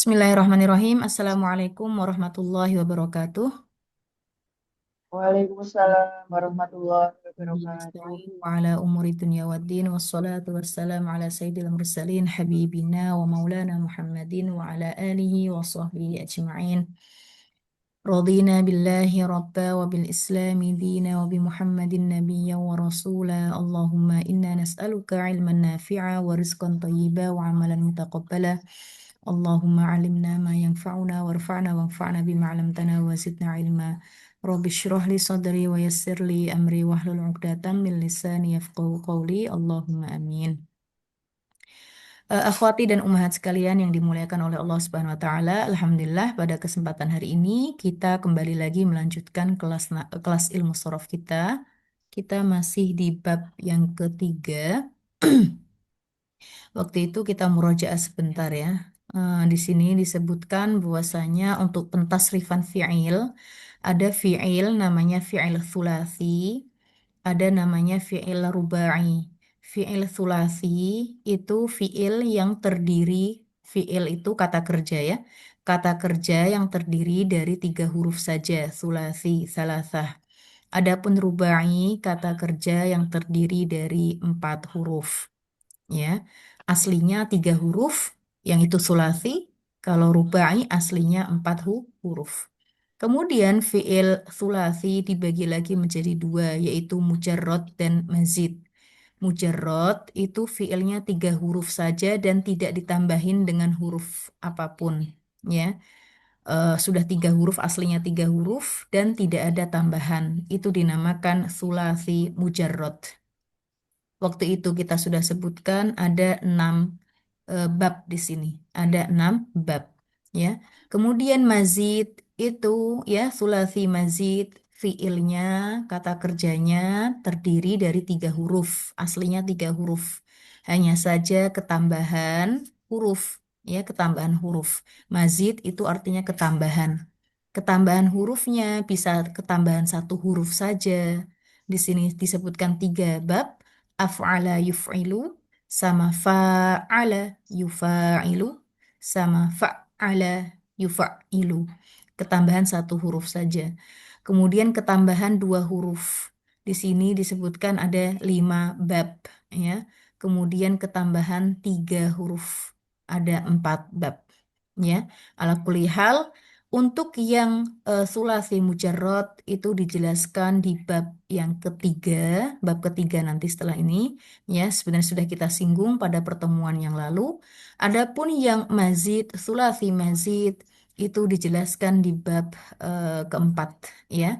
Bismillahirrahmanirrahim. Assalamualaikum warahmatullahi wabarakatuh. Waalaikumsalam warahmatullahi Bihi wabarakatuh. nasta'in wa ala umuri dunya waddin wassalatu wassalamu ala sayyidil mursalin habibina wa maulana Muhammadin wa ala alihi wa sahbihi ajma'in. رضينا بالله ربا وبالإسلام دينا وبمحمد نبيا ورسولا اللهم إنا نسألك علما نافعا ورزقا طيبا وعملا متقبلا اللهم علمنا ما ينفعنا وارفعنا وانفعنا بما علمتنا وزدنا علما رب اشرح لي صدري ويسر لي أمري واحلل عقدة من لساني يفقهوا قولي اللهم آمين. Akhwati dan ummahat sekalian yang dimuliakan oleh Allah Subhanahu wa taala, alhamdulillah pada kesempatan hari ini kita kembali lagi melanjutkan kelas ilmu shorof kita. Kita masih di bab yang ketiga. Waktu itu kita murojaah sebentar ya. Di sini disebutkan bahwasanya untuk pentasrifan fi'il ada fi'il namanya fi'il thulathi, ada namanya fi'il rubai. Fi'il thulathi itu fi'il yang terdiri, fi'il itu kata kerja ya. Kata kerja yang terdiri dari tiga huruf saja, thulathi, salasah. Adapun rubai kata kerja yang terdiri dari empat huruf ya. Aslinya tiga huruf, yang itu sulasi. Kalau rubai aslinya empat huruf. Kemudian fiil sulasi dibagi lagi menjadi dua, yaitu mujarrad dan mazid. Mujarrad itu fiilnya tiga huruf saja dan tidak ditambahin dengan huruf apapun. Ya, sudah tiga huruf, aslinya tiga huruf dan tidak ada tambahan. Itu dinamakan sulasi mujarrad. Waktu itu kita sudah sebutkan ada enam bab di sini. Ada enam bab, ya. Kemudian mazid itu ya sulasi mazid fiilnya kata kerjanya terdiri dari tiga huruf. Aslinya tiga huruf. Hanya saja ketambahan huruf, ya ketambahan huruf. Mazid itu artinya ketambahan. Ketambahan hurufnya bisa ketambahan satu huruf saja. Di sini disebutkan tiga bab af'ala yuf'ilu sama fa'ala yufa'ilu sama fa'ala yufa'ilu. Ketambahan satu huruf saja. Kemudian ketambahan dua huruf. Di sini disebutkan ada lima bab ya. Kemudian ketambahan tiga huruf. Ada empat bab ya. Ala kulli hal untuk yang sulasi mujarrad itu dijelaskan di bab yang ketiga, bab ketiga nanti setelah ini, ya sebenarnya sudah kita singgung pada pertemuan yang lalu. Adapun yang mazid, sulasi mazid itu dijelaskan di bab keempat, ya.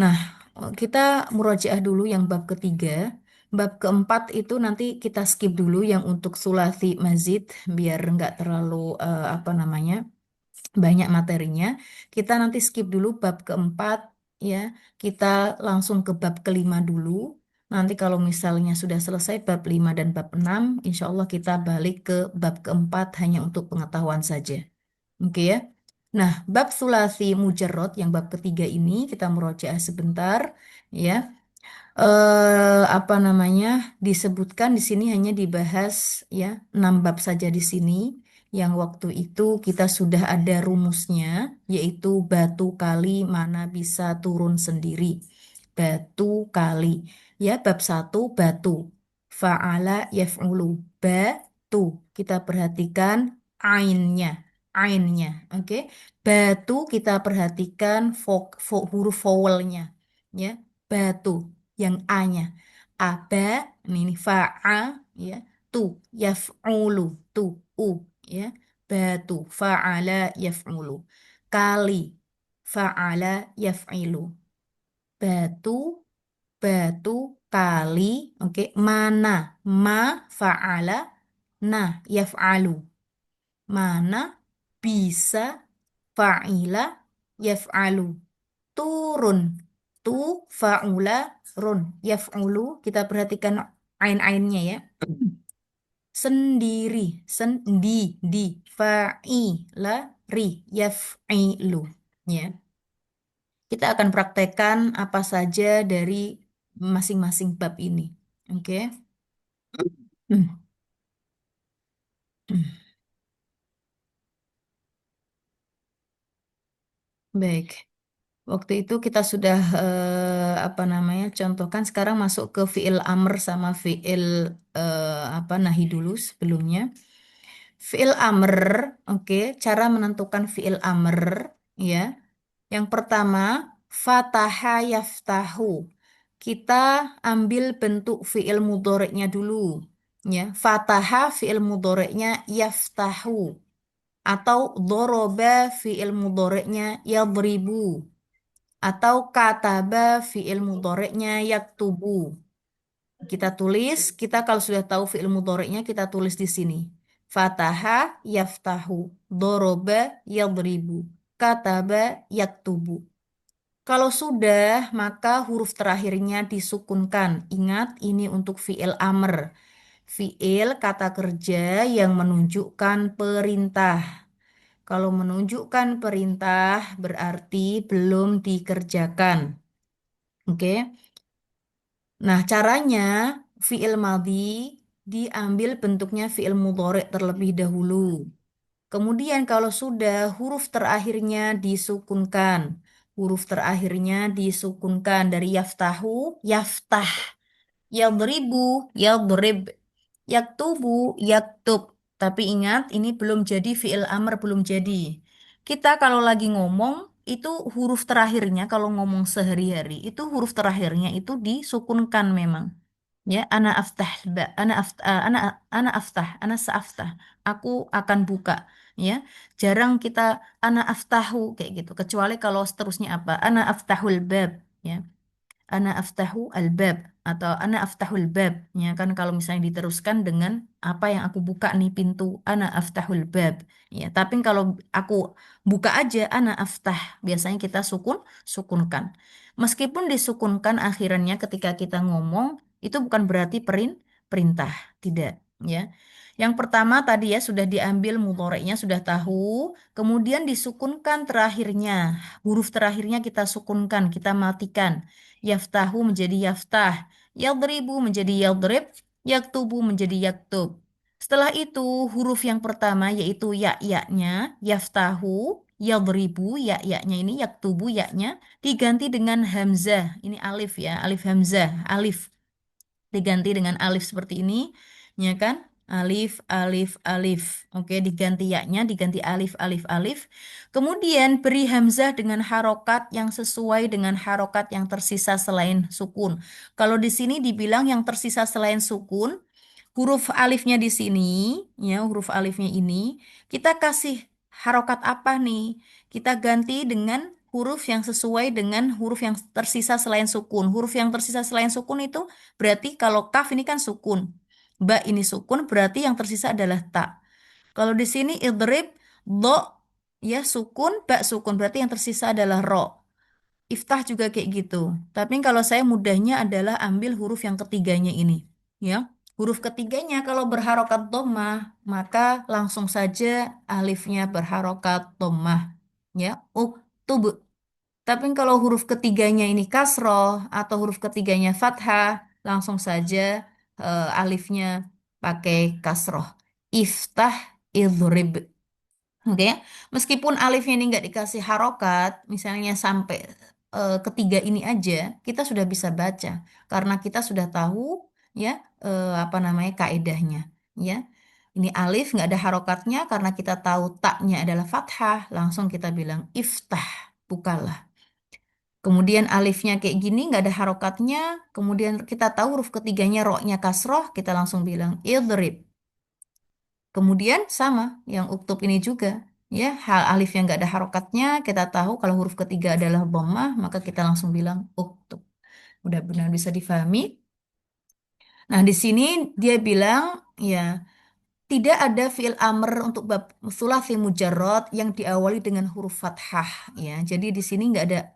Nah, kita murojaah dulu yang bab ketiga. Bab keempat itu nanti kita skip dulu yang untuk sulasi mazid biar nggak terlalu apa namanya banyak materinya. Kita nanti skip dulu bab keempat ya. Kita langsung ke bab kelima dulu. Nanti kalau misalnya sudah selesai bab 5 dan bab 6, insya Allah kita balik ke bab keempat hanya untuk pengetahuan saja. Oke ya. Nah, bab sulasi mujarrad yang bab ketiga ini kita murojaah sebentar ya. Apa namanya disebutkan di sini hanya dibahas ya 6 bab saja di sini yang waktu itu kita sudah ada rumusnya yaitu batu kali mana bisa turun sendiri. Batu kali ya bab satu batu fa'ala yaf'ulu batu kita perhatikan ainnya ainnya oke. Batu kita perhatikan huruf vowelnya ya batu yang A-nya. Aba, ini fa'a, ya. Tu, yaf'ulu, tu, u, ya. Batu, fa'ala, yaf'ulu. Kali, fa'ala, yaf'ilu. Batu, batu, kali, oke. Mana, ma, fa'ala, na, yaf'alu. Mana, bisa, fa'ila, yaf'alu turun tu faula run yaf'ulu kita perhatikan ain-ainnya ya sendiri sendi di fa'ila ri yaf'ilu ya kita akan praktekkan apa saja dari masing-masing bab ini oke. Hmm. Baik. Waktu itu kita sudah apa namanya contohkan sekarang masuk ke fiil amr sama fiil apa nahi dulu sebelumnya. Fiil amr, oke, cara menentukan fiil amr ya. Yang pertama, fataha yaftahu. Kita ambil bentuk fiil mudhoreknya dulu ya. Fataha fiil mudhoreknya yaftahu atau doroba fiil mudhoreknya yadribu atau kataba fiil mudhoreknya yaktubu. Kita tulis, kita kalau sudah tahu fiil mudhoreknya kita tulis di sini. Fataha yaftahu, doroba yadribu, kataba yaktubu. Kalau sudah, maka huruf terakhirnya disukunkan. Ingat, ini untuk fiil amr. Fiil kata kerja yang menunjukkan perintah. Kalau menunjukkan perintah berarti belum dikerjakan. Oke. Nah, caranya fiil madhi diambil bentuknya fiil mudhari terlebih dahulu. Kemudian kalau sudah huruf terakhirnya disukunkan. Huruf terakhirnya disukunkan dari yaftahu, yaftah, yadribu, yadrib, yaktubu, yaktub. Tapi ingat, ini belum jadi fiil amr, belum jadi. Kita kalau lagi ngomong, itu huruf terakhirnya, kalau ngomong sehari-hari, itu huruf terakhirnya itu disukunkan memang. Ya, ana aftah, ana saaftah. Aku akan buka. Ya, jarang kita ana aftahu kayak gitu. Kecuali kalau seterusnya apa? Ana aftahul bab. Ya, ana aftahu albab atau ana aftahul bab. Ya kan kalau misalnya diteruskan dengan apa yang aku buka nih pintu. Ana aftahul bab. Ya, tapi kalau aku buka aja ana aftah. Biasanya kita sukunkan. Meskipun disukunkan akhirannya ketika kita ngomong itu bukan berarti perintah, tidak, ya. Yang pertama tadi ya sudah diambil mudhoreknya sudah tahu, kemudian disukunkan terakhirnya. Huruf terakhirnya kita sukunkan, kita matikan. Yaftahu menjadi yaftah, yadribu menjadi yadrib, yaktubu menjadi yaktub. Setelah itu huruf yang pertama yaitu ya-ya-nya, yaftahu, yadribu, ya-ya-nya ini yaktubu ya-nya diganti dengan hamzah. Ini alif ya, alif hamzah, alif diganti dengan alif seperti ini, ya kan? Alif, alif, alif. Oke, diganti ya-nya, diganti alif, alif, alif. Kemudian beri hamzah dengan harokat yang sesuai dengan harokat yang tersisa selain sukun. Kalau di sini dibilang yang tersisa selain sukun, huruf alifnya di sini, ya, huruf alifnya ini, kita kasih harokat apa nih? Kita ganti dengan huruf yang sesuai dengan huruf yang tersisa selain sukun. Huruf yang tersisa selain sukun itu berarti kalau kaf ini kan sukun. Ba ini sukun berarti yang tersisa adalah ta. Kalau di sini idrib, do, ya sukun, ba sukun berarti yang tersisa adalah ro. Iftah juga kayak gitu. Tapi kalau saya mudahnya adalah ambil huruf yang ketiganya ini. Ya, huruf ketiganya kalau berharokat dhammah, maka langsung saja alifnya berharokat dhammah. Ya, uktub. Tapi kalau huruf ketiganya ini kasroh atau huruf ketiganya fathah, langsung saja alifnya pakai kasroh. Iftah, idrib. Oke, meskipun alifnya ini nggak dikasih harokat, misalnya sampai ketiga ini aja, kita sudah bisa baca karena kita sudah tahu ya apa namanya kaidahnya. Ya, ini alif nggak ada harokatnya karena kita tahu taknya adalah fathah, langsung kita bilang iftah, bukalah. Kemudian alifnya kayak gini nggak ada harokatnya, kemudian kita tahu huruf ketiganya roknya kasroh, kita langsung bilang idrib. Kemudian sama, yang uktub ini juga. Ya, hal alif yang nggak ada harokatnya, kita tahu kalau huruf ketiga adalah dhammah, maka kita langsung bilang uktub. Udah benar bisa difahami. Nah, di sini dia bilang, ya, tidak ada fiil amr untuk bab sulasi mujarrad yang diawali dengan huruf fathah. Ya, jadi di sini nggak ada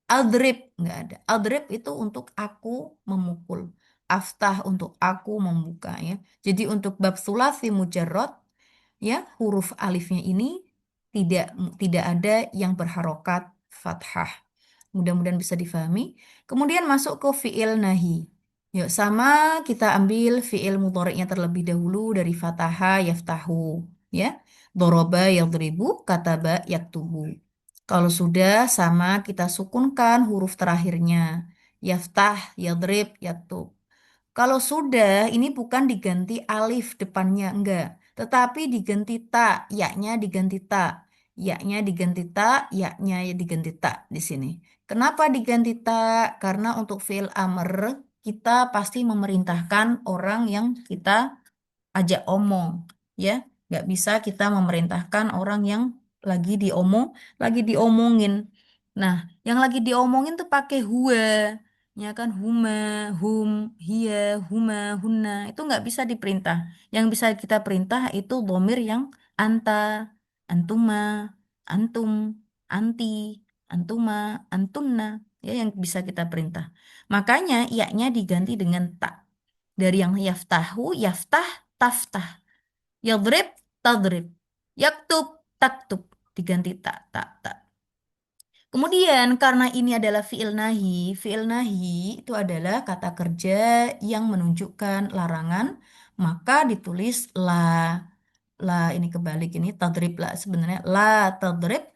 adrib, nggak ada. Adrib itu untuk aku memukul. Aftah untuk aku membuka, ya. Jadi untuk bab sulasi mujarrad, ya huruf alifnya ini tidak tidak ada yang berharokat fathah. Mudah-mudahan bisa difahami. Kemudian masuk ke fiil nahi. Yuk sama kita ambil fiil mudhari'nya terlebih dahulu dari fataha yaftahu, ya. Doroba yadribu, kataba yaktubu. Kalau sudah sama kita sukunkan huruf terakhirnya. Yaftah, yadrib, yaktub. Kalau sudah, ini bukan diganti alif depannya, enggak. Tetapi diganti ta, yaknya diganti ta. Yaknya diganti ta, yaknya ya diganti ta di sini. Kenapa diganti ta? Karena untuk fi'il amr, kita pasti memerintahkan orang yang kita ajak omong, ya. Nggak bisa kita memerintahkan orang yang lagi lagi diomongin. Nah, yang lagi diomongin tuh pakai huwa, ya kan, huma, hum, hiya, huma, hunna. Itu nggak bisa diperintah. Yang bisa kita perintah itu domir yang anta, antuma, antum, anti, antuma, antunna, ya yang bisa kita perintah. Makanya iaknya diganti dengan tak. Dari yang yaftahu, yaftah, taftah. Yadrib, tadrib. Yaktub, taktub. Diganti tak, tak, tak. Kemudian karena ini adalah fi'il nahi itu adalah kata kerja yang menunjukkan larangan, maka ditulis la. La ini kebalik ini tadrib la sebenarnya la tadrib,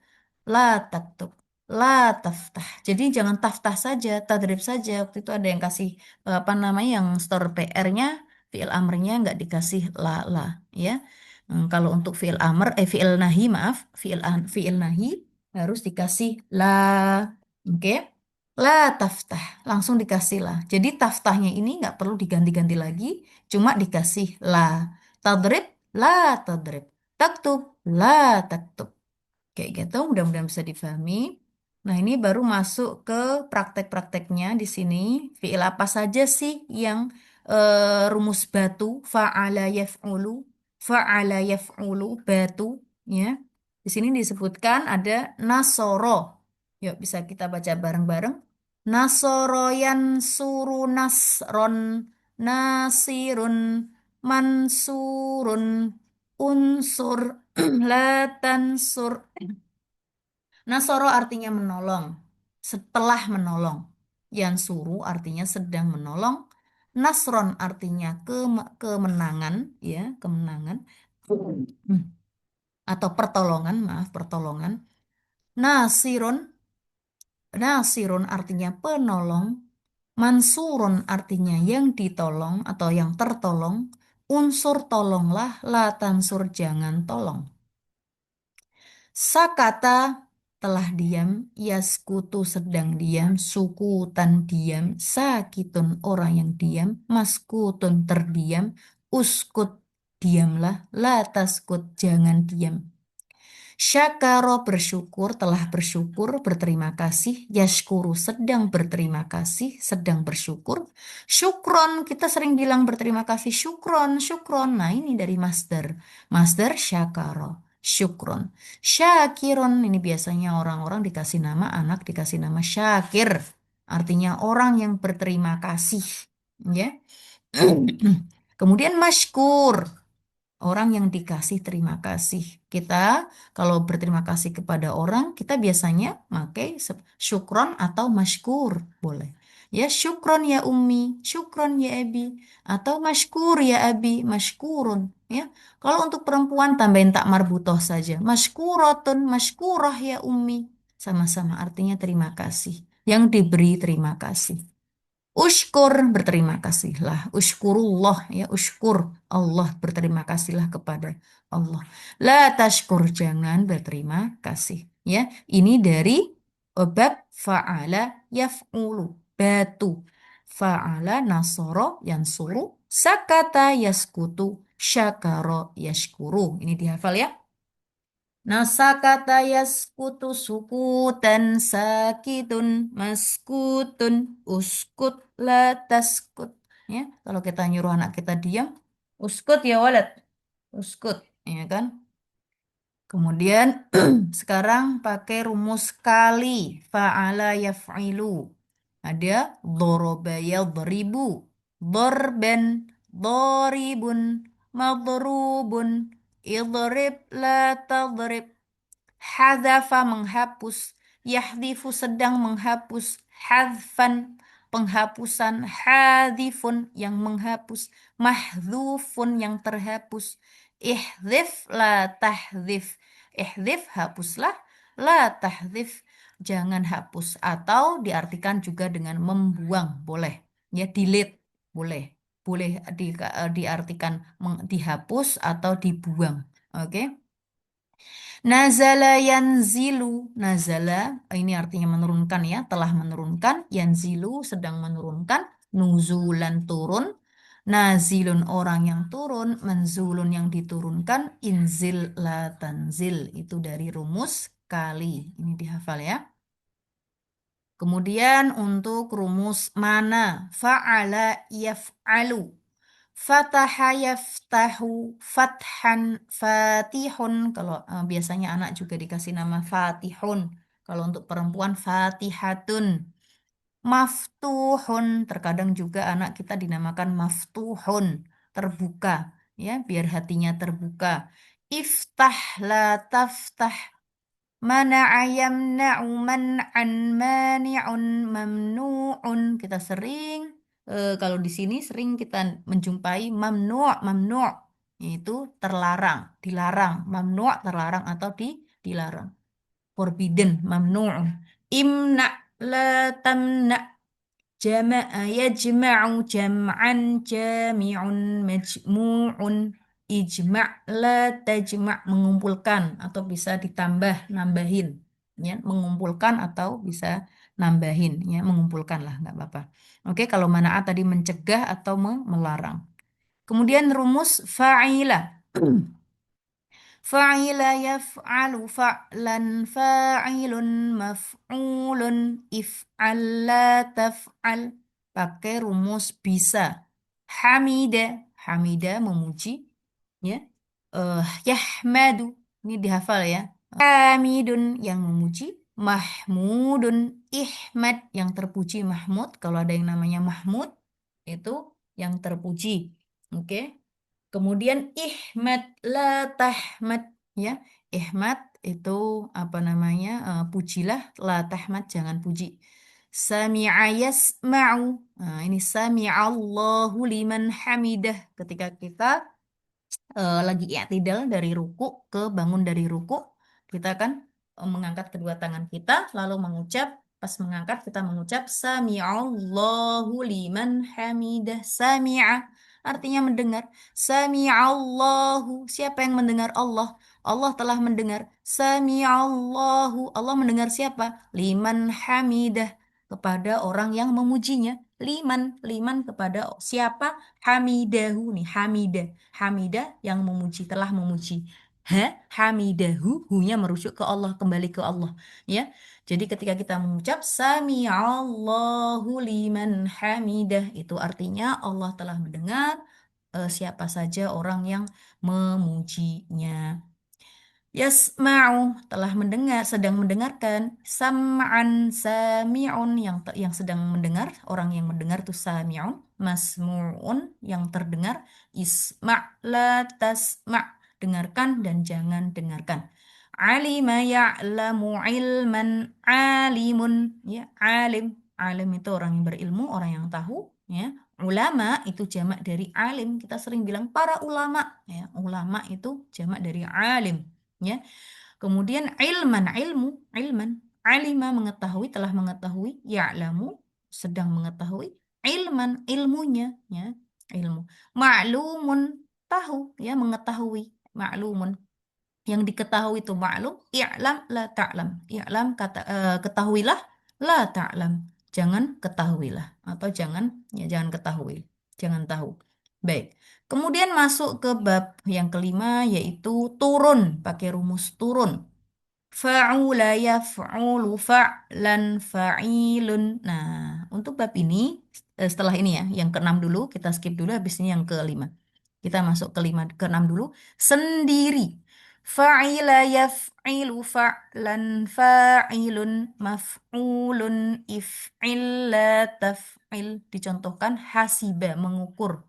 la taktub, la taftah. Jadi jangan taftah saja, tadrib saja. Waktu itu ada yang kasih apa namanya yang store PR-nya, fi'il amrnya nggak dikasih la, ya. Kalau untuk fi'il nahi maaf, fi'il nahi harus dikasih la. Oke. La taftah, langsung dikasih la. Jadi taftahnya ini nggak perlu diganti-ganti lagi, cuma dikasih la. Tadrib, la tadrib. Taktub, la taktub. Kayak gitu, mudah-mudahan bisa difahami. Nah, ini baru masuk ke praktek-prakteknya di sini. Fi'il apa saja sih yang rumus batu, fa'ala yaf'ulu, fa'ala yaf'ulu, batu, ya. Di sini disebutkan ada nasoro. Yuk, bisa kita baca bareng-bareng. Nasoro yansuru nasron, nasirun, mansurun, unsur, la tansur. Nasoro artinya menolong. Setelah menolong. Yansuru artinya sedang menolong. Nasron artinya kemenangan, ya, kemenangan. Hmm. Atau pertolongan, maaf, pertolongan. Nasirun, nasirun artinya penolong. Mansurun artinya yang ditolong atau yang tertolong. Unsur tolonglah, la tansur jangan tolong. Sakata telah diam, yaskutu sedang diam, sukutan diam, sakitun orang yang diam, maskutun terdiam, uskut diamlah, la taskut jangan diam. Syakaro bersyukur, telah bersyukur, berterima kasih. Yashkuru sedang berterima kasih, sedang bersyukur. Syukron, kita sering bilang berterima kasih. Syukron, syukron. Nah ini dari masdar. Masdar syakaro, syukron. Syakiron, ini biasanya orang-orang dikasih nama, anak dikasih nama Syakir. Artinya orang yang berterima kasih. Ya. Kemudian masykur. Orang yang dikasih terima kasih. Kita kalau berterima kasih kepada orang, kita biasanya pakai syukron atau masykur. Boleh. Ya syukron ya ummi, syukron ya abi. Atau masykur ya abi, masykurun. Ya. Kalau untuk perempuan tambahin tak marbutoh saja. Masykurotun, masykurah ya ummi. Sama-sama artinya terima kasih. Yang diberi terima kasih. Ushkur berterima kasihlah. Ushkurullah ya ushkur Allah berterima kasihlah kepada Allah. La tashkur jangan berterima kasih. Ya, ini dari bab fa'ala yaf'ulu batu. Fa'ala nasoro yansuru sakata yaskutu syakaro yashkuru. Ini dihafal ya. Nasakata yaskutu sukutan sakitun maskutun uskut la taskut. Ya, kalau kita nyuruh anak kita diam, uskut ya walad, uskut, ya kan? Kemudian sekarang pakai rumus kali fa'ala yaf'ilu. Ada doroba yadribu, dorben, doribun, madrubun, idrib la tadrib. Hadzafa menghapus, yahdifu sedang menghapus, hadfan penghapusan, hadifun yang menghapus, mahdzufun yang terhapus, ihdif la tahdif, ihdif hapuslah, La tahdzif, jangan hapus. Atau diartikan juga dengan membuang, boleh. Ya, delete, boleh. Boleh diartikan dihapus atau dibuang. Oke. Nazala yanzilu. Nazala, ini artinya menurunkan ya, telah menurunkan. Yanzilu sedang menurunkan. Nuzulan turun. Nazilun orang yang turun. Menzulun yang diturunkan. Inzil la tanzil. Itu dari rumus kali. Ini dihafal ya. Kemudian untuk rumus mana? Fa'ala yaf'alu. Fataha yaftahu, fathan, fatihun. Kalau biasanya anak juga dikasih nama fatihun. Kalau untuk perempuan fatihatun. Maftuhun, terkadang juga anak kita dinamakan maftuhun, terbuka. Ya, biar hatinya terbuka. Iftah la taftah. Mana'a yamna'u man'an mani'un mamnu'un. Kita sering kalau di sini sering kita menjumpai mamnu', yaitu terlarang, dilarang, mamnu' terlarang atau dilarang. Forbidden, mamnu'un. Imna la tamna. Jama'a yajma'u jam'an jami'un majmu'un. Ijma' la tajma' mengumpulkan atau bisa ditambah nambahin ya, mengumpulkan atau bisa nambahin ya, mengumpulkan lah nggak apa-apa. Oke, kalau mana'at tadi mencegah atau melarang. Kemudian rumus fa'ila. Fa'ila yaf'alu fa'lan fa'ilun maf'ulun if'al la taf'al. Pakai rumus bisa. Hamida, Hamida memuji ya. Yahmadu, ini dihafal ya. Hamidun yang memuji, Mahmudun, Ihmad yang terpuji, Mahmud. Kalau ada yang namanya Mahmud itu yang terpuji. Oke. Kemudian ihmad la tahmad ya. Ihmad itu apa namanya? Pujilah, la tahmad jangan puji. Sami'a yasma'u. Nah, ini sami'allahu liman hamidah ketika kita lagi i'tidal dari ruku ke bangun dari ruku, kita kan mengangkat kedua tangan kita lalu mengucap, pas mengangkat kita mengucap sami'allahu liman hamidah. Sami'a artinya mendengar. Sami'allahu, siapa yang mendengar? Allah. Allah telah mendengar. Sami'allahu, Allah mendengar siapa? Liman hamidah, kepada orang yang memujinya. Liman kepada siapa? Hamidahu nih, hamidah. Hamidah yang memuji, telah memuji. Hamidahu, hunya merujuk ke Allah, kembali ke Allah. Ya, jadi ketika kita mengucap Sami Allahu liman hamidah, itu artinya Allah telah mendengar siapa saja orang yang memujinya. Yasma'u telah mendengar, sedang mendengarkan. Sam'an sami'un yang sedang mendengar, orang yang mendengar itu sami'un. Masmu'un yang terdengar. Isma' la tasma', dengarkan dan jangan dengarkan. Alima ya'lamu ilman, alimun ya, alim. Alim itu orang yang berilmu, orang yang tahu ya. Ulama itu jamak dari alim. Kita sering bilang para ulama ya. Ulama itu jamak dari alim ya. Kemudian ilman, ilman, alima mengetahui, telah mengetahui, ya'lamu sedang mengetahui, ilman ilmunya ya, ilmu. Ma'lumun tahu ya, mengetahui, ma'lumun yang diketahui itu maklum. I'lam la ta'lam, i'lam ketahuilah, la ta'lam jangan ketahuilah, atau jangan ketahui, jangan tahu. Baik, kemudian masuk ke bab yang kelima, yaitu turun, pakai rumus turun. Fa'ula yaf'ulu fa'lan fa'ilun. Nah, untuk bab ini, setelah ini ya, yang keenam dulu, kita skip dulu, habis ini yang kelima. Kita masuk kelima, keenam dulu. Sendiri. Fa'ila yaf'ilu fa'lan fa'ilun maf'ulun if'il la taf'il. Dicontohkan hasiba, mengukur.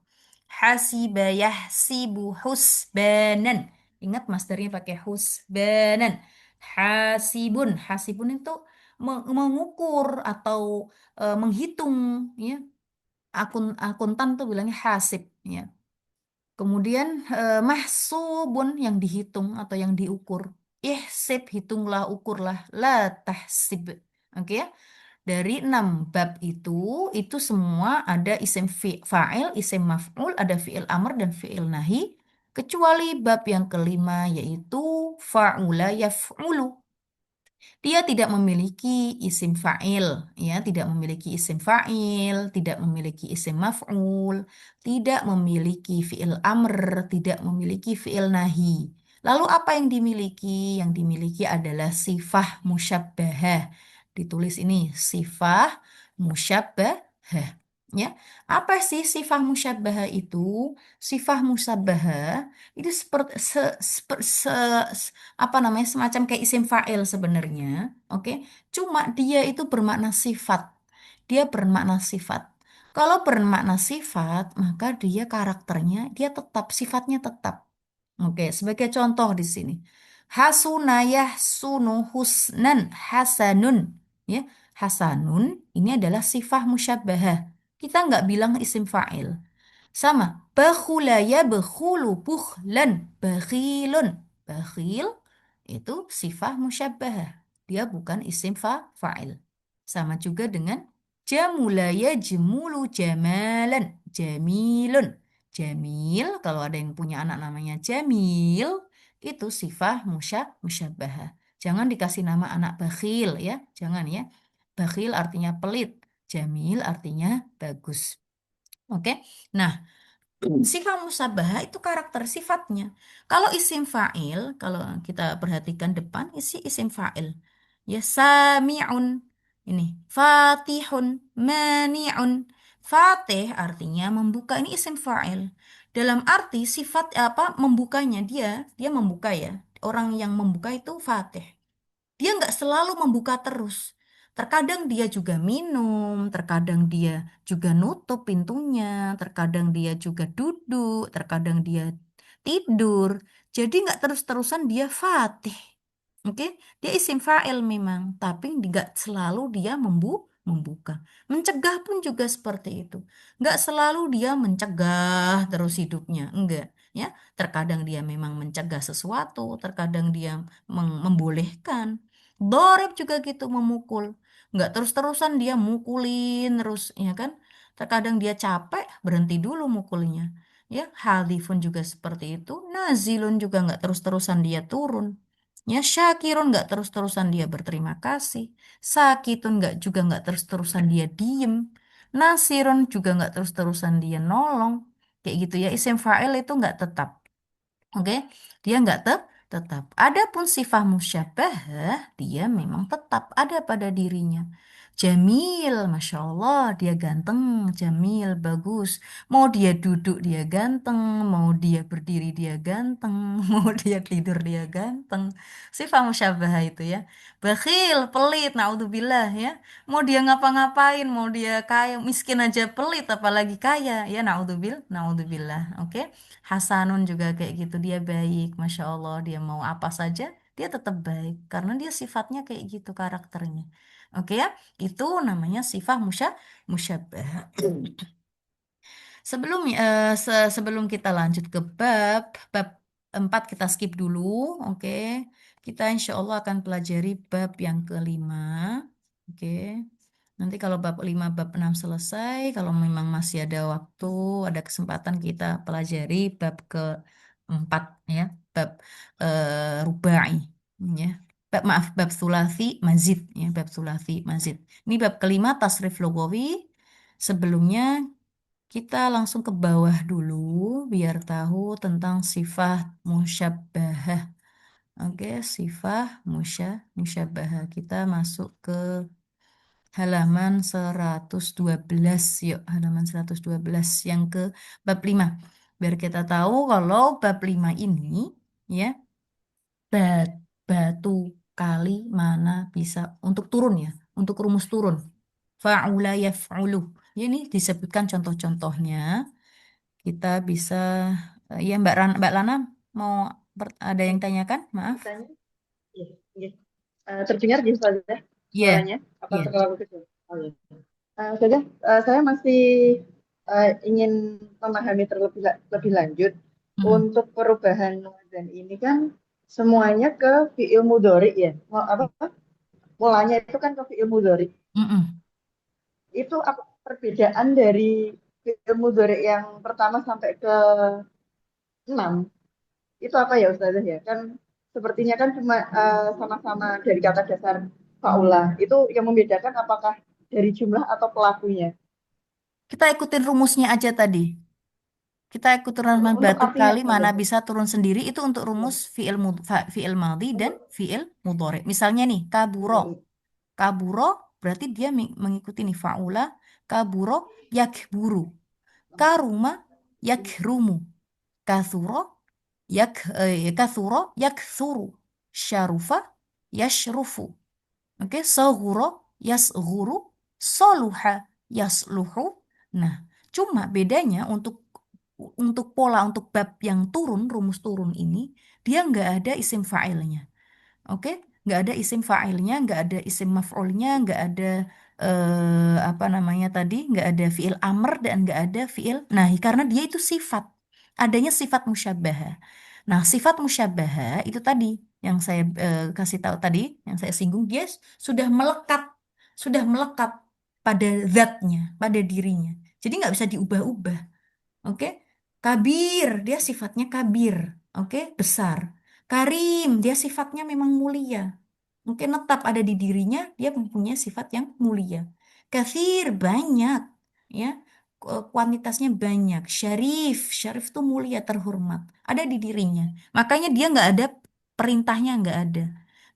Hasiba yahsibu husbanan. Ingat masternya pakai husbanan. Hasibun, hasibun itu mengukur atau menghitung ya. Akuntan tuh bilangnya hasib ya. Kemudian mahsubun yang dihitung atau yang diukur. ihsib, hitunglah, ukurlah, la tahsib. Oke ya. Dari 6 bab itu semua ada isim fa'il, isim maf'ul, ada fi'il amr dan fi'il nahi. Kecuali bab yang kelima yaitu fa'ula yaf'ulu. Dia tidak memiliki isim fa'il, ya, tidak memiliki isim fa'il, tidak memiliki isim maf'ul, tidak memiliki fi'il amr, tidak memiliki fi'il nahi. Lalu apa yang dimiliki? Yang dimiliki adalah sifah musyabbahah. Ditulis ini, sifah musyabbahah. Ya, apa sih sifah musyabbahah itu? Sifah musyabbahah itu seperti apa namanya semacam kayak isim fa'il sebenarnya, oke? Cuma dia itu bermakna sifat. Dia bermakna sifat. Kalau bermakna sifat, maka dia karakternya dia tetap sifatnya tetap. Oke, sebagai contoh di sini. Hasunayah sunu husnan hasanun. Ya, hasanun ini adalah sifat musyabbahah. Kita nggak bilang isim fa'il. Sama, bakhula ya bakhulu bukhlan, bakhilun. Bakhil itu sifat musyabbahah. Dia bukan isim fa'il. Sama juga dengan jamula ya jemulu jamalan, jamilun. Jamil, kalau ada yang punya anak namanya Jamil, itu sifat musyabbahah. Jangan dikasih nama anak bakhil ya, jangan ya. Bakhil artinya pelit, Jamil artinya bagus. Oke. Nah, sifat musabahah itu karakter sifatnya. Kalau isim fa'il, kalau kita perhatikan depan, isi isim fa'il. Ya, sami'un. Ini, fatihun, mani'un. Fatih artinya membuka, ini isim fa'il. Dalam arti sifat apa membukanya dia membuka ya. Orang yang membuka itu fatih. Dia nggak selalu membuka terus. Terkadang dia juga minum, terkadang dia juga nutup pintunya, terkadang dia juga duduk, terkadang dia tidur. Jadi nggak terus-terusan dia fatih. Oke, dia isim fa'il memang, tapi nggak selalu dia membuka. Mencegah pun juga seperti itu. Nggak selalu dia mencegah terus hidupnya, enggak. Ya, terkadang dia memang mencegah sesuatu, terkadang dia membolehkan. Dorep juga gitu memukul. Nggak terus-terusan dia mukulin terus, ya kan? Terkadang dia capek, berhenti dulu mukulnya. Ya, hadifun juga seperti itu. Nazilun juga nggak terus-terusan dia turun. Ya, syakirun nggak terus-terusan dia berterima kasih. Sakitun nggak terus-terusan dia diem. Nasirun juga nggak terus-terusan dia nolong. Kayak gitu ya, isim fa'il itu nggak tetap. Oke, dia nggak tetap. Adapun sifat musyabbahah, dia memang tetap ada pada dirinya. Jamil, masya Allah, dia ganteng, Jamil, bagus. Mau dia duduk dia ganteng, mau dia berdiri dia ganteng, mau dia tidur dia ganteng. Sifat musyabbahah itu ya. Bakhil, pelit, naudzubillah ya. Mau dia ngapa-ngapain, mau dia kaya, miskin aja pelit, apalagi kaya ya, naudzubillah. Oke. Hasanun juga kayak gitu, dia baik, masya Allah, dia mau apa saja dia tetap baik karena dia sifatnya kayak gitu karakternya. Oke ya, itu namanya sifat musyabbah. Sebelum kita lanjut ke bab 4 kita skip dulu, oke. Kita insya Allah akan pelajari bab yang kelima, oke. Nanti kalau bab 5, bab 6 selesai, kalau memang masih ada waktu, ada kesempatan kita pelajari bab keempat ya, bab rubai ya. Bab sulasi mazid ya, bab sulasi mazid. Ini bab kelima tasrif lugawi. Sebelumnya kita langsung ke bawah dulu biar tahu tentang sifat musyabbahah. Oke, sifat musyabbahah. Kita masuk ke halaman 112. Yuk, halaman 112 yang ke bab 5. Biar kita tahu kalau bab 5 ini ya, batu kali mana bisa untuk turun ya, untuk rumus turun. Fa'ula yaf'ulu. Ya, ini disebutkan contoh-contohnya. Kita bisa ya Mbak Lana mau ada yang tanyakan? Maaf. Ditanya, iya, iya. Terdengar di Ustazah Iya. suaranya? Apa Iya. terlalu kecil? Oh, iya. Ustazah, saya masih ingin memahami terlebih lebih lanjut Mm-mm. untuk perubahan wazan ini kan semuanya ke fiil mudhari ya. Apa mulanya itu kan ke fiil mudhari. Mm-mm. Itu apa perbedaan dari fiil mudhari yang pertama sampai ke 6 itu apa ya Ustazah ya? Kan sepertinya kan cuma sama-sama dari kata dasar faula. Itu yang membedakan apakah dari jumlah atau pelakunya. Kita ikutin rumusnya aja tadi. Kita ikutin rumus Untuk batu artinya kali mana Ustazah. bisa turun sendiri itu untuk Ya. rumus fiil madhi dan Untuk fiil mudhari. Misalnya nih, kaburo. ya, Kaburo berarti dia mengikuti nih faula. Kaburo yakburu. Karuma yakrumu. Kathuro kathuro yakthuru. Syarufa yashrufu. Oke, sahuro yasghuru, soluha yasluhu. Nah, cuma bedanya untuk pola untuk bab yang turun, rumus turun ini, dia nggak ada isim fa'ilnya. Oke, nggak ada isim fa'ilnya, nggak ada isim maf'ulnya, nggak ada apa namanya tadi, nggak ada fiil amr dan nggak ada fiil nahi karena dia itu sifat. Adanya sifat musyabbaha. Nah, sifat musyabbaha itu tadi yang saya kasih tahu tadi, yang saya singgung, dia sudah melekat, sudah melekat pada zatnya, pada dirinya. Jadi nggak bisa diubah-ubah. Oke, kabir, dia sifatnya kabir. Oke, besar. Karim, dia sifatnya memang mulia. Mungkin tetap ada di dirinya, dia mempunyai sifat yang mulia. Kathir, banyak. Ya, kuantitasnya banyak. Syarif, syarif itu mulia, terhormat. Ada di dirinya. Makanya dia nggak ada perintahnya, nggak ada.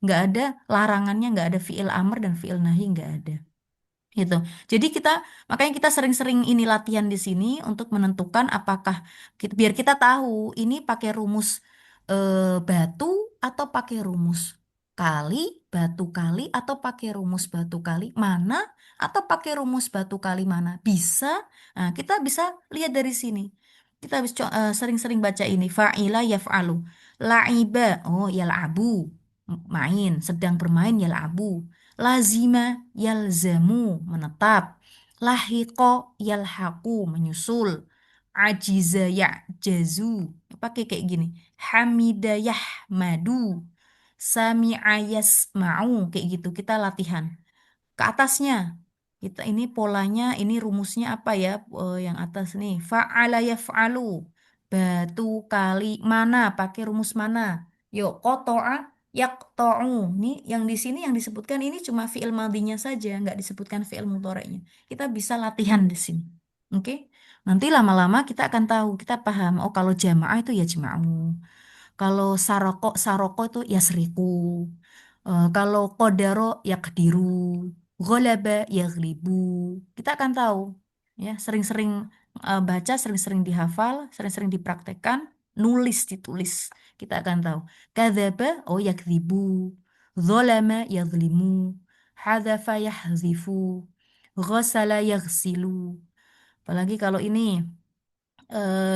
Nggak ada larangannya, nggak ada fiil amr dan fiil nahi, nggak ada gitu. Jadi makanya kita sering-sering ini latihan di sini untuk menentukan apakah biar kita tahu ini pakai rumus batu atau pakai rumus kali, batu kali atau pakai rumus batu kali mana atau pakai rumus batu kali mana bisa. Nah, kita bisa lihat dari sini. Kita habis sering-sering baca ini fa'ila yaf'alu. La'iba, oh yal'abu. Main, sedang bermain yal'abu. Lazima yalzamu menetap. Lahiqo yalhaqu menyusul. Ajiza ya'jazu. Pakai kayak gini. Hamida yahmadu. Sami'a yasma'u kayak gitu. Kita latihan. Ke atasnya. Kita ini polanya, ini rumusnya apa ya? Yang atas nih. Fa'ala yaf'alu. Batu kali mana? Pakai rumus mana? Yuk, koto'a yaqta'u. Nih yang di sini yang disebutkan ini cuma fi'il madinya saja, nggak disebutkan fi'il mudhari'nya. Kita bisa latihan di sini. Oke? Nanti lama-lama kita akan tahu, kita paham. Oh, kalau jamaah itu ya jama'u. Kalau saroko itu ya seriku. Kalau kodaro ya kediru. Gholaba ya ghlibu. Kita akan tahu. Ya, sering-sering baca, sering-sering dihafal, sering-sering dipraktekkan, nulis, ditulis. Kita akan tahu. Kadzaba, oh ya kedibu. Zolama ya ghlimu. Hadzafa yahzifu. Ghasala yaghsilu. Apalagi kalau ini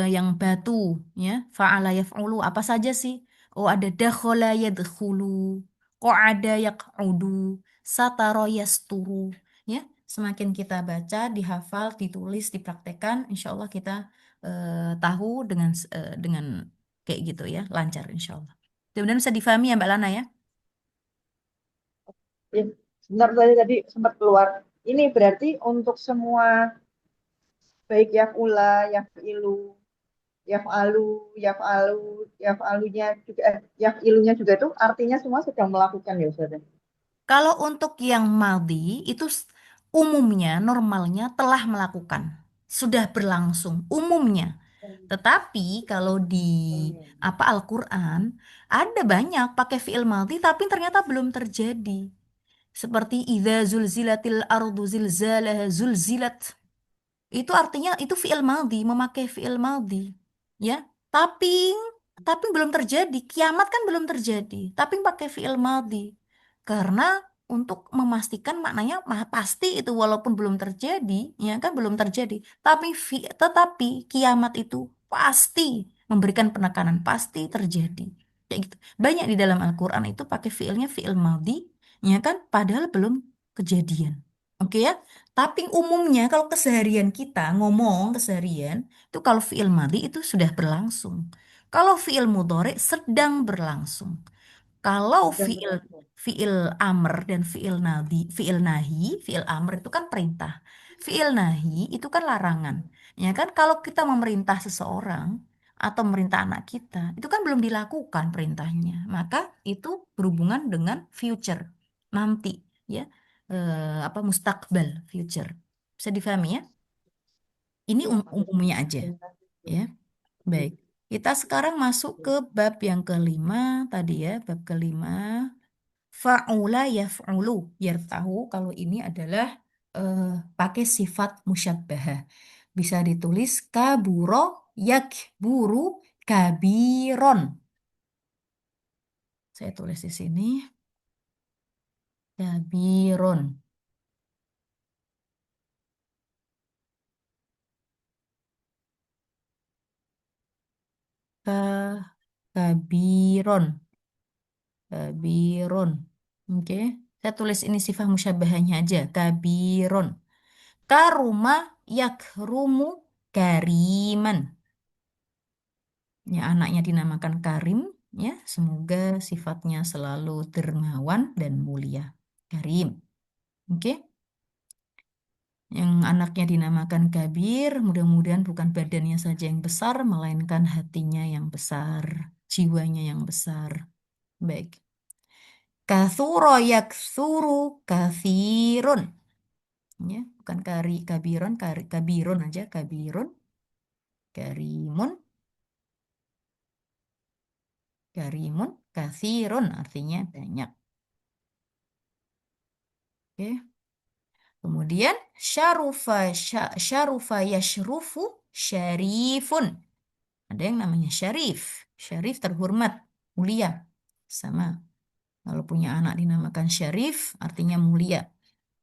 yang batu ya fa'ala yaf'ulu apa saja sih oh ada dakhala yadkhulu qa'ada yaq'udu satara yasturu ya semakin kita baca dihafal ditulis dipraktekkan insya Allah kita tahu dengan kayak gitu ya lancar insya Allah mudah-mudahan bisa difahami ya Mbak Lana ya. ya, sebentar saya tadi sempat keluar. Ini berarti untuk semua baik yaf'ula, yaf'ilu, yaf'alu, yaf'alu, yaf'alunya juga, yaf'ilunya juga itu artinya semua sedang melakukan ya Ustazah. Kalau untuk yang maldi itu umumnya normalnya telah melakukan, sudah berlangsung umumnya. Tetapi kalau di apa Al-Qur'an ada banyak pakai fiil maldi tapi ternyata belum terjadi. Seperti idza zulzilatil ardu zilzalaha zulzilat itu artinya itu fi'il maldi, memakai fi'il maldi. Ya. Tapi tapi belum terjadi. Kiamat kan belum terjadi, tapi pakai fi'il maldi. Karena untuk memastikan maknanya pasti itu walaupun belum terjadi, ya kan belum terjadi. Tetapi kiamat itu pasti memberikan penekanan, pasti terjadi. Kayak gitu. Banyak di dalam Al-Qur'an itu pakai fi'ilnya fi'il maldi, ya kan padahal belum kejadian. Oke ya. Tapi umumnya kalau keseharian kita ngomong keseharian itu kalau fi'il madhi itu sudah berlangsung. Kalau fiil mudhari sedang berlangsung. Kalau Sedang fiil berlangsung. fiil amr dan fiil nadi, fiil nahi, fiil amr itu kan perintah. Fiil nahi itu kan larangan. Ya kan kalau kita memerintah seseorang atau memerintah anak kita, itu kan belum dilakukan perintahnya. Maka itu berhubungan dengan future, nanti ya. Apa mustakbal, future. Bisa difahami ya? Ini Iya, maksudnya umumnya aja perintah itu. ya. Baik. Kita sekarang masuk ke bab yang kelima tadi ya, bab kelima. Fa'ula yaf'ulu. Biar tahu kalau ini adalah eh, pakai sifat musyabbahah. Bisa ditulis kaburo yakburu kabiron. Saya tulis di sini kabiron. Ka kabiron. Kabiron. Oke. Saya tulis ini sifat musyabbahahnya aja. Kabiron. Karuma yakrumu kariman. Ya, anaknya dinamakan Karim, ya. Semoga sifatnya selalu dermawan dan mulia. Karim. Oke. Yang anaknya dinamakan Kabir, mudah-mudahan bukan badannya saja yang besar, melainkan hatinya yang besar, jiwanya yang besar. Baik. Kathuro yakthuru kathirun. Ya, bukan kabiron, kabirun aja, kabirun. Karimun, karimun, kathirun artinya banyak. Oke. Kemudian syarufa yashrufu syarifun. Ada yang namanya syarif. Syarif terhormat, mulia. Sama. Kalau punya anak dinamakan syarif, artinya mulia.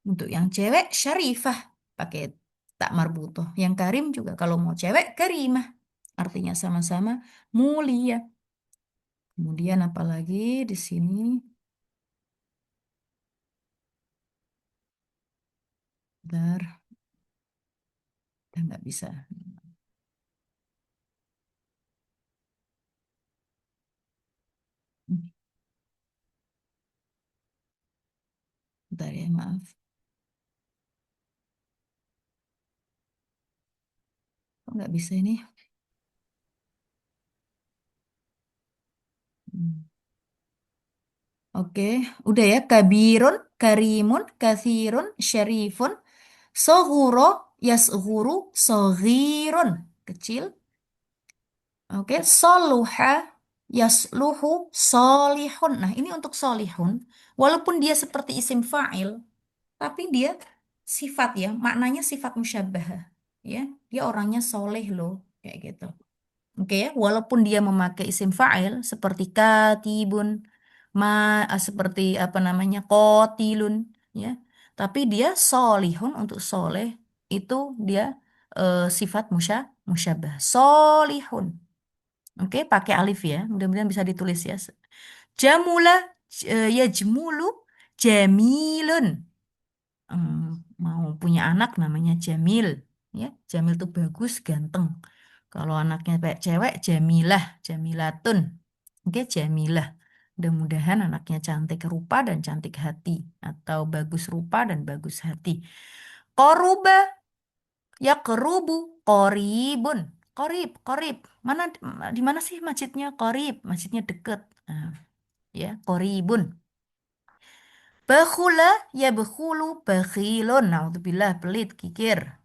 Untuk yang cewek, syarifah. Pakai tak marbutoh. Yang karim juga kalau mau cewek, karimah. Artinya sama-sama mulia. Kemudian apalagi di sini? Bentar, udah nggak bisa. Bentar ya, maaf. Kok nggak bisa ini? Hmm. Oke, udah ya. Kabirun, karimun, kathirun, syarifun, sohuro, yasghuru, soghirun. Kecil. Oke, soluha, yasluhu, solihun. Nah, ini untuk solihun. Walaupun dia seperti isim fa'il, tapi dia sifat ya, maknanya sifat musyabbah. Ya, dia orangnya soleh loh, kayak gitu. Oke ya, walaupun dia memakai isim fa'il seperti katibun, seperti apa namanya kotilun, ya, tapi dia solihun untuk soleh itu dia sifat musyabah, solihun. Oke, pakai alif ya, mudah-mudahan bisa ditulis ya. Jamula, ya jemulu, jamilun. Hmm, mau punya anak namanya Jamil, ya, Jamil tuh bagus, ganteng. Kalau anaknya kayak cewek, Jamilah, Jamilatun. Oke, Jamilah. Mudah-mudahan anaknya cantik rupa dan cantik hati. Atau bagus rupa dan bagus hati. Koruba, ya kerubu. Koribun. Korib, korib. Mana, di mana sih masjidnya? Korib, masjidnya deket. Nah, ya, koribun. Bakhula, ya bakhulu. Bakhilun. Naudzubillah, pelit, kikir.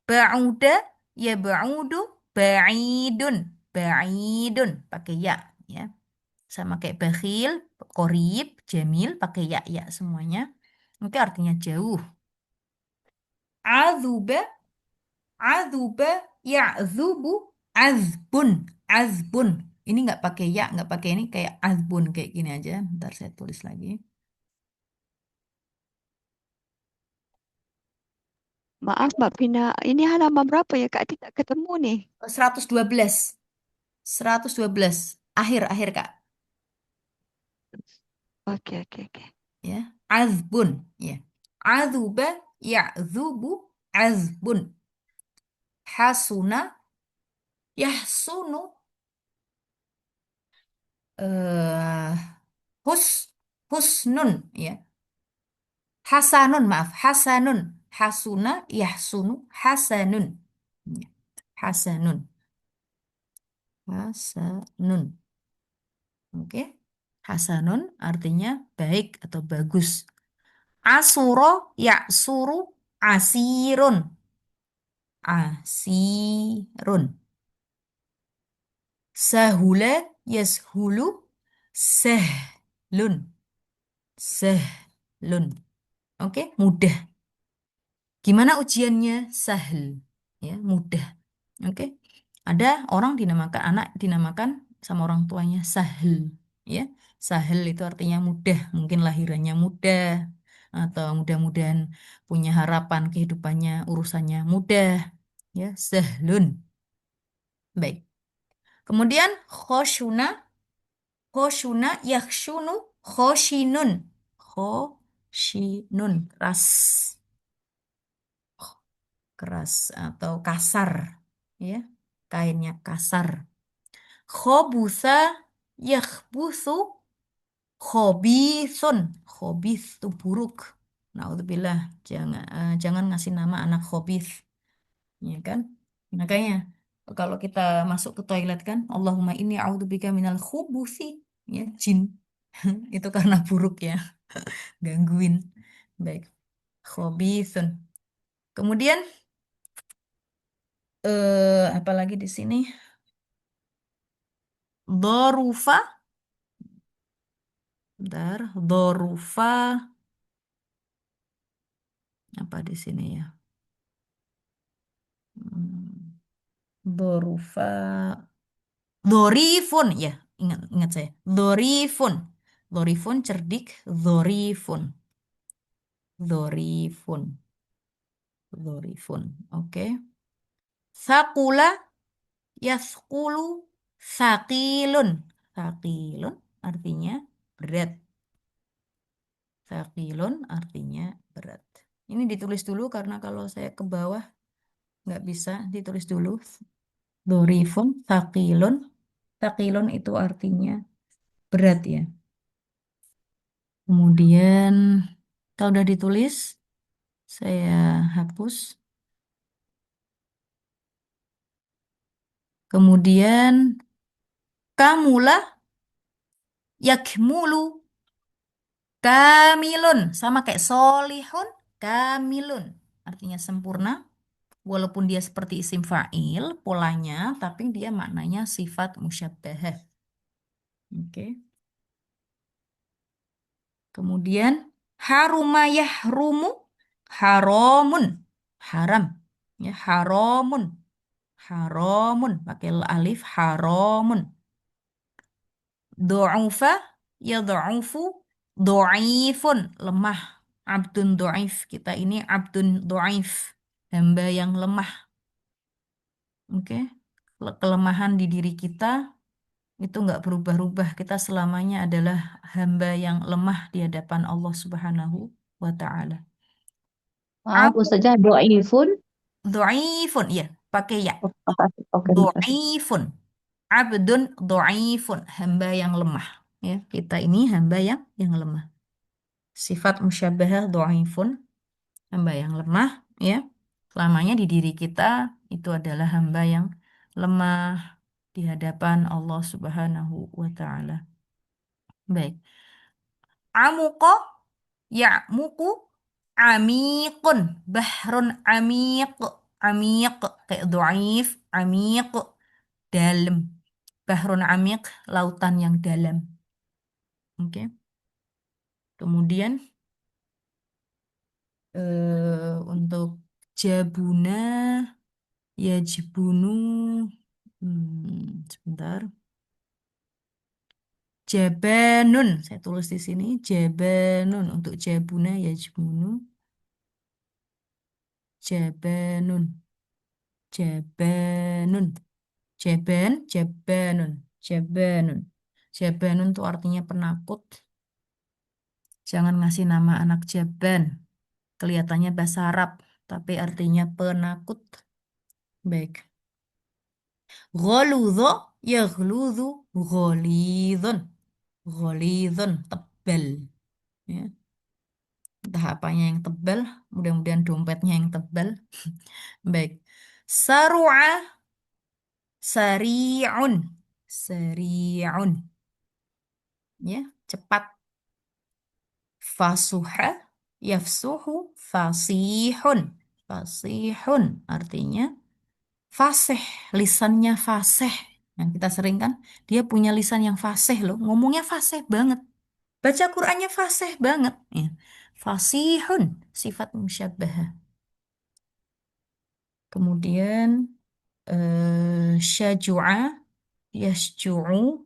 Ba'uda, ya ba'udu. Ba'idun. Ba'idun. Pakai ya. Ya. Sama kayak bakhil, korib, jamil, pakai ya semuanya. Mungkin artinya jauh. Azuba, azuba, ya'zubu, azbun, azbun. Ini nggak pakai ya, nggak pakai ini kayak azbun kayak gini aja. Ntar saya tulis lagi. Maaf Mbak Vina, ini halaman berapa ya Kak? Tidak ketemu nih. 112, 112. Akhir Kak. Oke, oke, oke. Ya, azbun. Ya, azuba, ya'zubu, azbun. Hasuna, yahsunu, eh hus husnun ya. Hasanun, maaf, hasanun. Hasuna, yahsunu, hasanun. Ya, hasanun. Hasanun. Oke. Hasanun artinya baik atau bagus. Asuro, yaksuru, asirun. Asirun. Sahula, yashulu, sahlun. Sahlun. Oke, mudah. Gimana ujiannya? Sahel. Ya, mudah. Oke. Ada orang dinamakan anak dinamakan sama orang tuanya Sahel. Ya. Sahel itu artinya mudah, mungkin lahirannya mudah atau mudah-mudahan punya harapan kehidupannya urusannya mudah. Ya, Sahlun. Baik. Kemudian khoshuna, khoshuna yakhshunu, khoshinun. Khoshinun, keras. Keras atau kasar ya, kainnya kasar. Khobusa yakhbusu khobithun, khobith itu buruk. Naudzubillah, jangan ngasih nama anak khobith ya kan. Makanya kalau kita masuk ke toilet kan, Allahumma inni a'udzubika minal khubuthi ya, jin. Itu karena buruk ya, gangguin. Baik, khobithun. Kemudian apalagi di sini? Dorufa, bentar, dorufa, apa di sini ya? Hmm, Dorufa, dorifun, ya, ingat saya. Dorifun, dorifun cerdik, dorifun, dorifun, dorifun. Oke. Sakula, yaskulu, sakilun, sakilun artinya berat. Sakilun artinya berat. Ini ditulis dulu karena kalau saya ke bawah nggak bisa, ditulis dulu. Dorifun, sakilun. Sakilun itu artinya berat ya. Kemudian kalau udah ditulis, saya hapus. Kemudian kamulah yakmulu, kamilun. Sama kayak solihun, kamilun. Artinya sempurna. Walaupun dia seperti isim fa'il, polanya, tapi dia maknanya sifat musyabbahah. Oke. Kemudian haruma yahrumu, haramun, haram. Ya, haramun, haramun. Pakai alif, haramun. Do'ufa, ya do'ufu, do'ifun, lemah. Abdun do'if. Kita ini abdun do'if. Hamba yang lemah. Oke. Kelemahan di diri kita itu nggak berubah-ubah. Kita selamanya adalah hamba yang lemah di hadapan Allah Subhanahu wa Ta'ala. Maaf, Ustazah, do'ifun. Do'ifun, ya, pakai ya. Oh, makasih. Oke, makasih. Do'ifun. Abdun do'ifun, hamba yang lemah. Ya, kita ini hamba yang lemah. Sifat musyabbahah do'ifun, hamba yang lemah, ya. Selamanya di diri kita itu adalah hamba yang lemah di hadapan Allah Subhanahu wa Ta'ala. Baik. Amuko, ya'muku, amikun, bahrun amiq, amiq, kayak do'if, amiq, dalam. Bahrun amiq, lautan yang dalam. Oke. Kemudian untuk jabuna, yajbunu, sebentar. Jabanun, saya tulis di sini jabanun. Untuk jabuna, yajbunu, jabanun, jabanun, jabanun, jabanun. Jabanun itu artinya penakut. Jangan ngasih nama anak jaban. Kelihatannya bahasa Arab, tapi artinya penakut. Baik. Ghaludho, Yaghludhu ghalidhun. Ghalidhun, tebal. Ya. Entah apanya yang tebal, mudah-mudahan dompetnya yang tebal. Baik. Saru'a, sari'un. Sari'un. Ya, cepat. Fasuha, yafsuhu, fasihun. Fasihun artinya fasih, lisannya fasih. Yang kita sering kan, dia punya lisan yang fasih loh, ngomongnya fasih banget. Baca Qur'annya fasih banget. Ya. Fasihun, sifat musyabbahah. Kemudian syaju'a, yasju'u,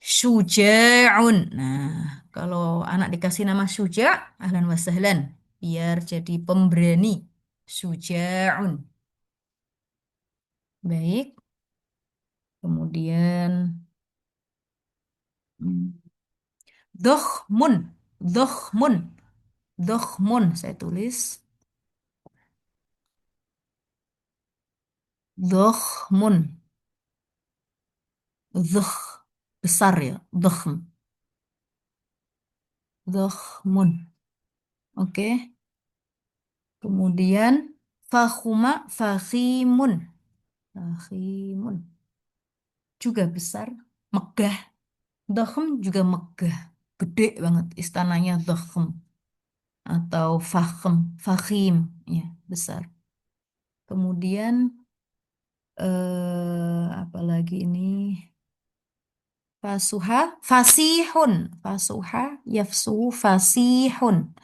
syuja'un. Nah, kalau anak dikasih nama Syuja', ahlan wa sahlan. Biar jadi pemberani. Syuja'un. Baik. Kemudian hmm, dokhmun. Dokhmun. Dokhmun. Saya tulis. Dokhmun. Dhukh. Besar ya. Dokhm. Dokhmun. Oke. Kemudian fakhuma, fakhimun. Fakhimun. Juga besar. Megah. Dokhm juga megah. Gede banget. Istananya dokhm. Atau fakhm. Fakhim. Ya, besar. Kemudian apalagi ini? Fasuha, fasihun. Fasuha, yafsu, fasihun.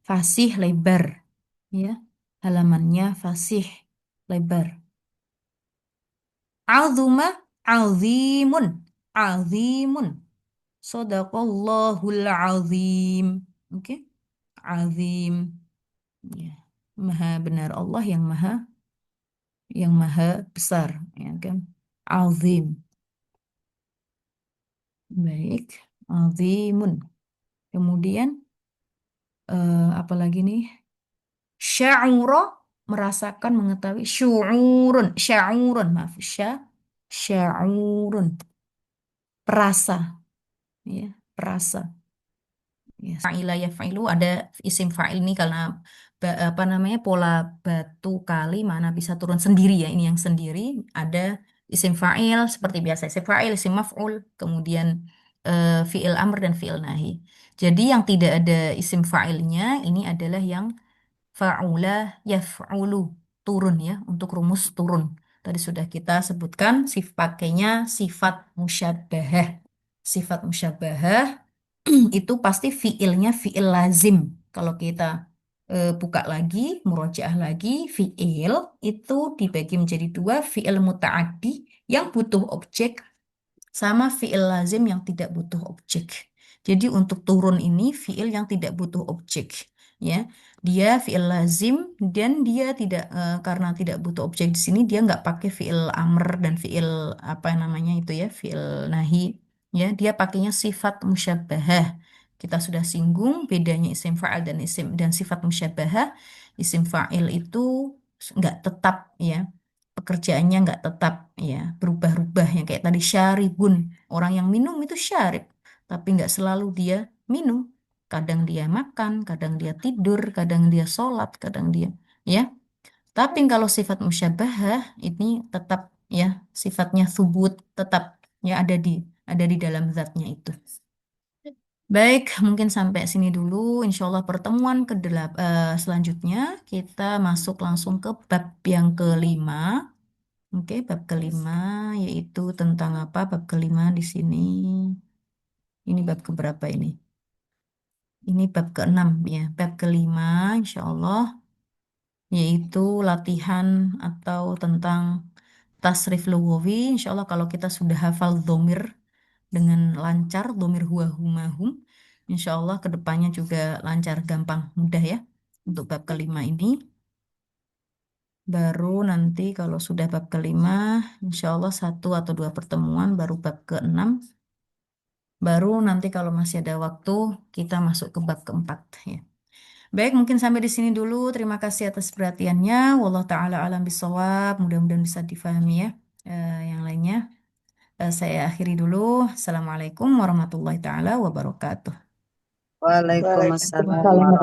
Fasih lebar. Ya. Halamannya fasih lebar. Azuma, azimun. Azimun. Sadaqallahul azim. Oke. Azim. Ya. Maha benar Allah yang maha besar, ya kan? Azim. Baik. Azimun. Kemudian apalagi nih? Sya'ura, merasakan, mengetahui. Syu'urun. Sya'urun. Maaf. Sya'urun. Perasa. Ya, perasa. Ya, fa'ila yaf'ilu ada isim fa'il ini karena apa namanya pola batu kali mana bisa turun sendiri ya, ini yang sendiri. Ada isim fa'il seperti biasa, isim fa'il, isim maf'ul, kemudian fi'il amr dan fi'il nahi. Jadi yang tidak ada isim fa'ilnya ini adalah yang fa'ula yaf'ulu, turun ya, untuk rumus turun. Tadi sudah kita sebutkan pakainya sifat musyabbahah. Sifat musyabbahah itu pasti fiilnya fiil lazim. Kalau kita buka lagi, murojaah lagi, fiil itu dibagi menjadi dua, fiil muta'addi yang butuh objek sama fiil lazim yang tidak butuh objek. Jadi untuk turun ini fiil yang tidak butuh objek, ya. Dia fiil lazim dan dia tidak karena tidak butuh objek di sini dia nggak pakai fiil amr dan fiil apa namanya itu ya, fiil nahi, ya. Dia pakainya sifat musyabbahah. Kita sudah singgung bedanya isim fa'il dan isim dan sifat musyabbahah. Isim fa'il itu nggak tetap, ya, pekerjaannya nggak tetap, ya, berubah-ubah yang kayak tadi syaribun, orang yang minum itu syarib tapi nggak selalu dia minum, kadang dia makan, kadang dia tidur, kadang dia sholat, kadang dia, ya. Tapi kalau sifat musyabahah ini tetap, ya, sifatnya subut, tetap, ya, ada di dalam zatnya itu. Baik, mungkin sampai sini dulu. Insya Allah pertemuan selanjutnya kita masuk langsung ke bab yang kelima. Oke, bab kelima yaitu tentang apa? Bab kelima di sini. Ini bab keberapa ini? Ini bab keenam ya. Bab kelima, insya Allah, yaitu latihan atau tentang tasrif lugawi. Insya Allah kalau kita sudah hafal domir dengan lancar, domir huwa huma hum, insya Allah kedepannya juga lancar, gampang, mudah ya. Untuk bab kelima ini. Baru nanti kalau sudah bab kelima, insya Allah satu atau dua pertemuan, baru bab keenam. Baru nanti kalau masih ada waktu, kita masuk ke bab keempat. Ya. Baik, mungkin sampai di sini dulu. Terima kasih atas perhatiannya. Wallahu ta'ala alam bisawab. Mudah-mudahan bisa difahami ya yang lainnya. Saya akhiri dulu. Assalamualaikum warahmatullahi taala wabarakatuh. Waalaikumsalam Waalaikumsalam. warahmatullahi